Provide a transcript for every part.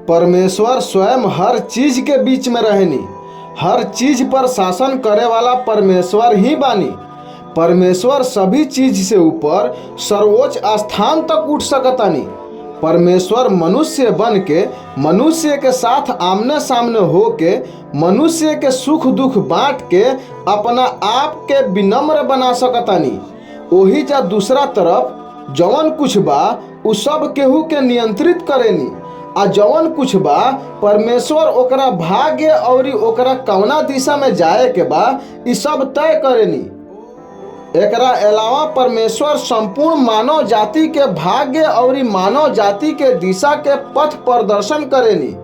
परमेश्वर स्वयं हर चीज के बीच में रहेनी। हर चीज पर शासन करे वाला परमेश्वर ही बानी। परमेश्वर सभी चीज से ऊपर सर्वोच्च स्थान तक उठ सकतानी। परमेश्वर मनुष्य बन के मनुष्य के साथ आमने सामने होके मनुष्य के सुख दुख बांट के अपना आप के विनम्र बना सकतानी। ओही जा दूसरा तरफ जवन कुछ बा उ सब केहू के नियंत्रित करेनी। आ जवन कुछ बा परमेश्वर ओकरा भाग्य और ओकरा कवना दिशा में जाए के बा इ सब तय करेनी। एकरा अलावा परमेश्वर संपूर्ण मानव जाति के भाग्य और मानव जाति के दिशा के पथ प्रदर्शन करेनी।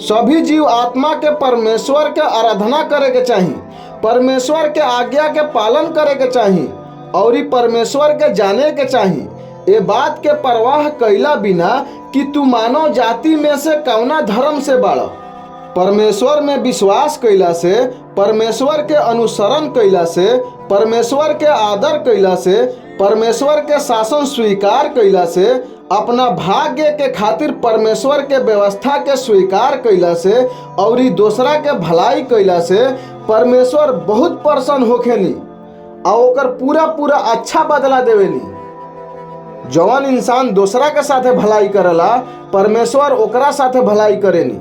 सभी जीव आत्मा के परमेश्वर के आराधना करे के चाही, परमेश्वर के आज्ञा के पालन करे के चाही और परमेश्वर के जाने के चाही। ये बात के परवाह कैला बिना कि तू मानव जाति में से कौना धर्म से बाड़ा। परमेश्वर में विश्वास कैला से, परमेश्वर के अनुसरण कैला से, परमेश्वर के आदर कैला से, परमेश्वर के शासन स्वीकार कैला से, अपना भाग्य के खातिर परमेश्वर के व्यवस्था के स्वीकार कैला से और दूसरा के भलाई कैला से परमेश्वर बहुत प्रसन्न होखेनी और ओकर पूरा पूरा अच्छा बदला देवेनी। जवन इंसान दूसरा के साथे भलाई करेला परमेश्वर ओकरा साथे भलाई करेनी।